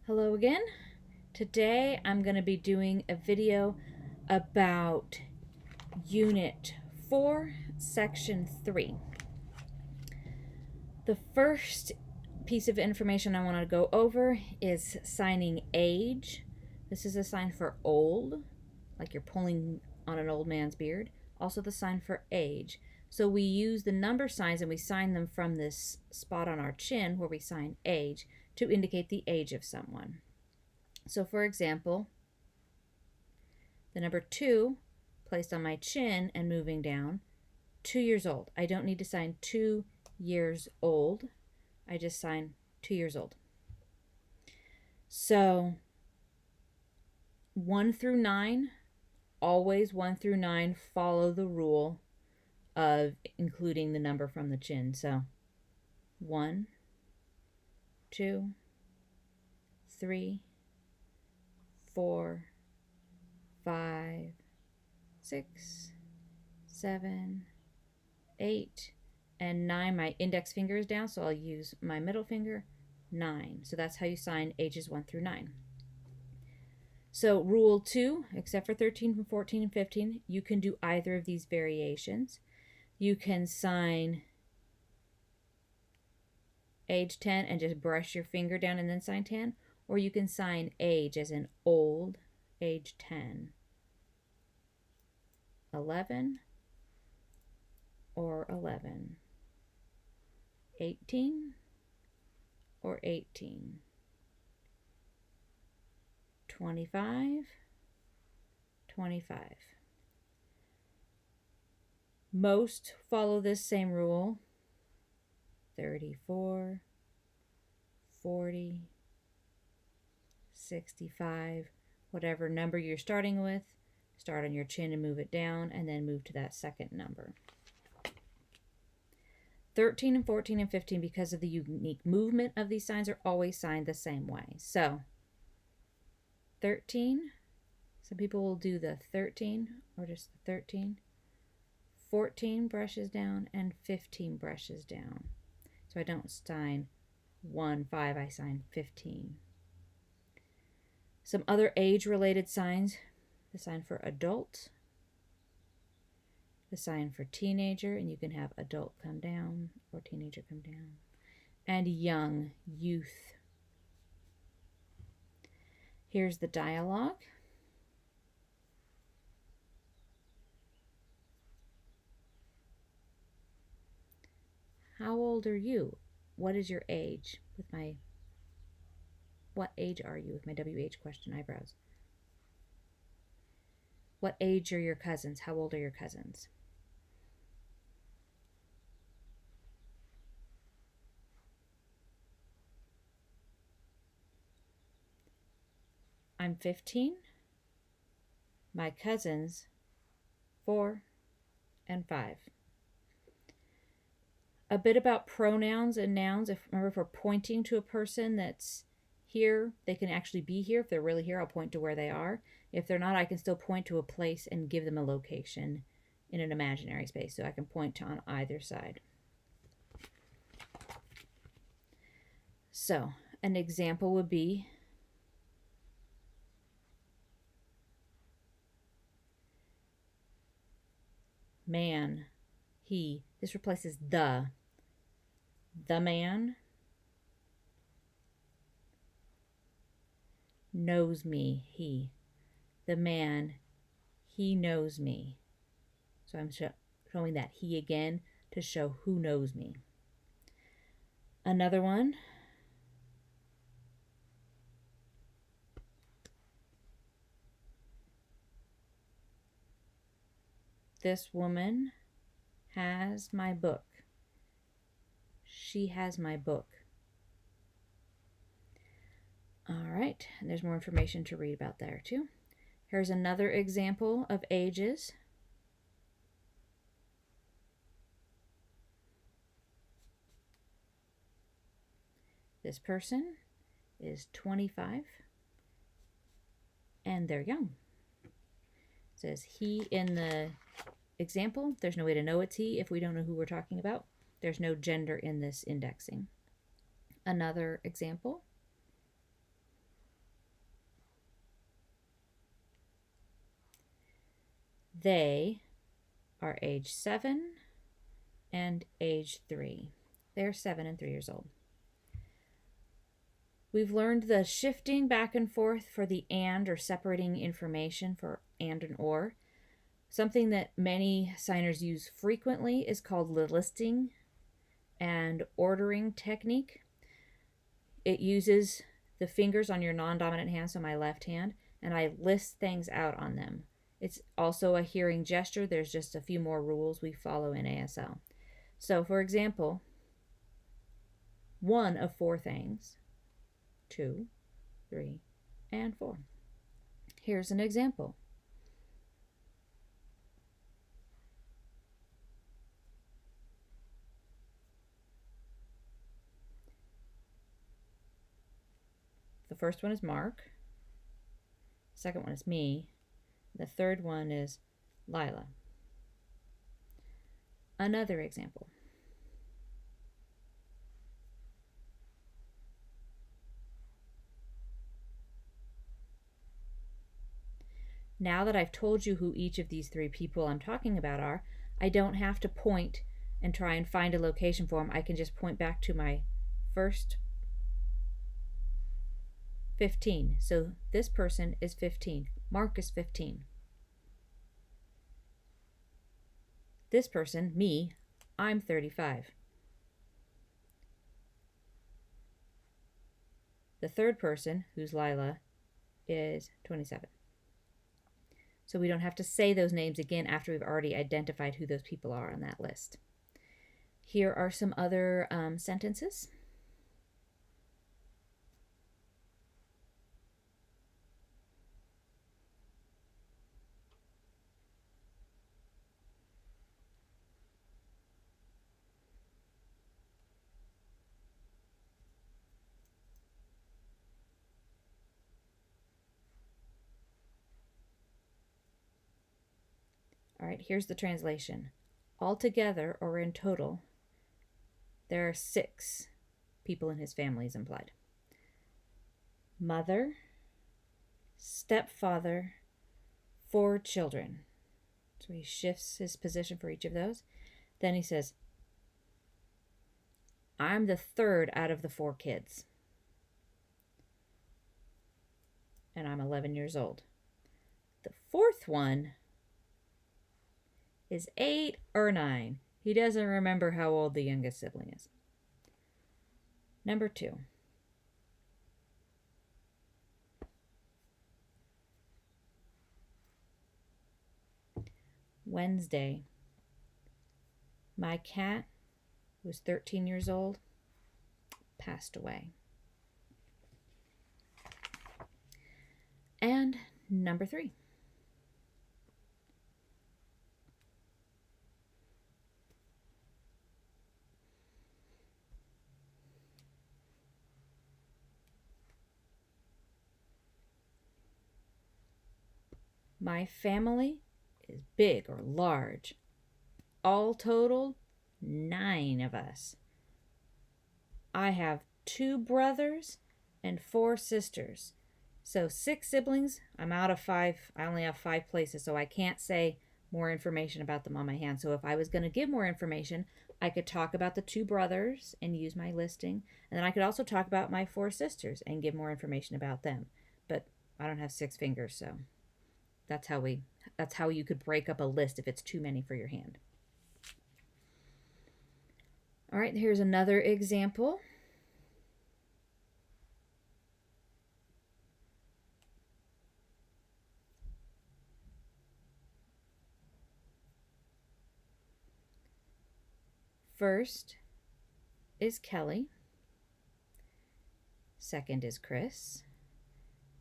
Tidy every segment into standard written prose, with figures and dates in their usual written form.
Hello again. Today I'm going to be doing a video about Unit 4, Section 3. The first piece of information I want to go over is signing age. This is a sign for old, like you're pulling on an old man's beard. Also the sign for age. So we use the number signs and we sign them from this spot on our chin where we sign age to indicate the age of someone. So for example, the number 2 placed on my chin and moving down, 2 years old. I don't need to sign 2 years old. I just sign 2 years old. So 1 through 9, always 1 through 9 follow the rule of including the number from the chin. So 1, 2, 3, 4, 5, 6, 7, 8, and 9. My index finger is down, so I'll use my middle finger, 9. So that's how you sign ages 1 through 9. So rule 2, except for 13, 14, and 15, you can do either of these variations. You can sign age 10 and just brush your finger down and then sign 10, or you can sign age as in old, age 10, 11, or 11, 18, or 18, 25, 25. Most follow this same rule, 34, 40, 65, whatever number you're starting with, start on your chin and move it down, and then move to that second number. 13 and 14 and 15, because of the unique movement of these signs, are always signed the same way. So 13, some people will do the 13 or just the 13. 14 brushes down and 15 brushes down. So I don't sign 1, 5, I sign 15. Some other age-related signs: the sign for adult, the sign for teenager, and you can have adult come down or teenager come down, and young, youth. Here's the dialogue. How old are you? What is your age? What age are you? With my WH question eyebrows. What age are your cousins? How old are your cousins? I'm 15. My cousins, 4 and 5. A bit about pronouns and nouns. Remember, if we're pointing to a person that's here, they can actually be here. If they're really here, I'll point to where they are. If they're not, I can still point to a place and give them a location in an imaginary space. So I can point to on either side. So an example would be man, he. This replaces the. The man knows me, he. The man, he knows me. So I'm showing that he again to show who knows me. Another one. This woman has my book. She has my book. All right, and there's more information to read about there too. Here's another example of ages. This person is 25 and they're young. It says he in the example. There's no way to know it's he if we don't know who we're talking about. There's no gender in this indexing. Another example. They are age 7 and age 3. They're 7 and 3 years old. We've learned the shifting back and forth for the and, or separating information for and or. Something that many signers use frequently is called the listing and ordering technique. It uses the fingers on your non-dominant hand, so my left hand, and I list things out on them. It's also a hearing gesture. There's just a few more rules we follow in ASL. So, for example, 1 of 4 things, 2, 3, and 4. Here's an example. The first one is Mark. The second one is me. The third one is Lila. Another example. Now that I've told you who each of these 3 people I'm talking about are, I don't have to point and try and find a location for them. I can just point back to my first 15. So this person is 15. Mark is 15. This person, me, I'm 35. The third person, who's Lila, is 27. So we don't have to say those names again after we've already identified who those people are on that list. Here are some other sentences. All right, here's the translation. Altogether, or in total, there are 6 people in his family is implied. Mother, stepfather, 4 children. So he shifts his position for each of those. Then he says, I'm the 3rd out of the 4 kids. And I'm 11 years old. The 4th one is 8 or 9. He doesn't remember how old the youngest sibling is. Number 2. Wednesday. My cat, who was 13 years old, passed away. And number 3. My family is big or large. All total, 9 of us. I have 2 brothers and 4 sisters. So 6 siblings. I'm out of 5. I only have 5 places, so I can't say more information about them on my hand. So if I was going to give more information, I could talk about the 2 brothers and use my listing. And then I could also talk about my 4 sisters and give more information about them. But I don't have 6 fingers, so that's how you could break up a list if it's too many for your hand. All right, here's another example. First is Kelly. Second is Chris.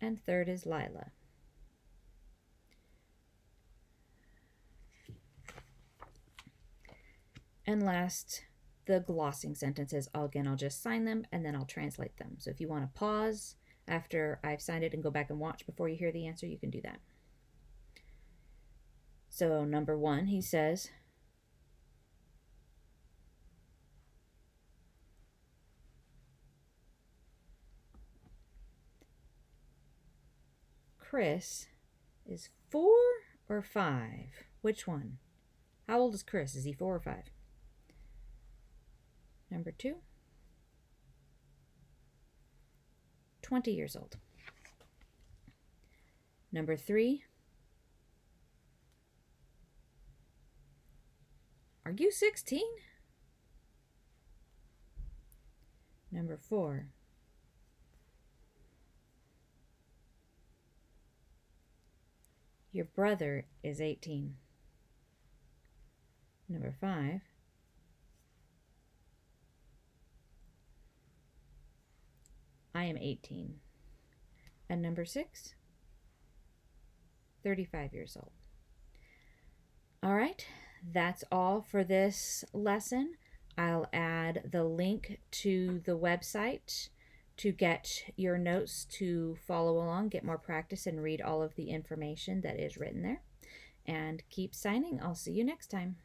And third is Lila. And last, the glossing sentences. Again, I'll just sign them and then I'll translate them. So if you want to pause after I've signed it and go back and watch before you hear the answer, you can do that. So number 1, he says, Chris is 4 or 5? Which one? How old is Chris? Is he 4 or 5? Number 2, 20 years old. Number 3, are you 16? Number 4, your brother is 18. Number 5, I am 18. And number 6, 35 years old. All right, that's all for this lesson. I'll add the link to the website to get your notes to follow along, get more practice, and read all of the information that is written there. And keep signing. I'll see you next time.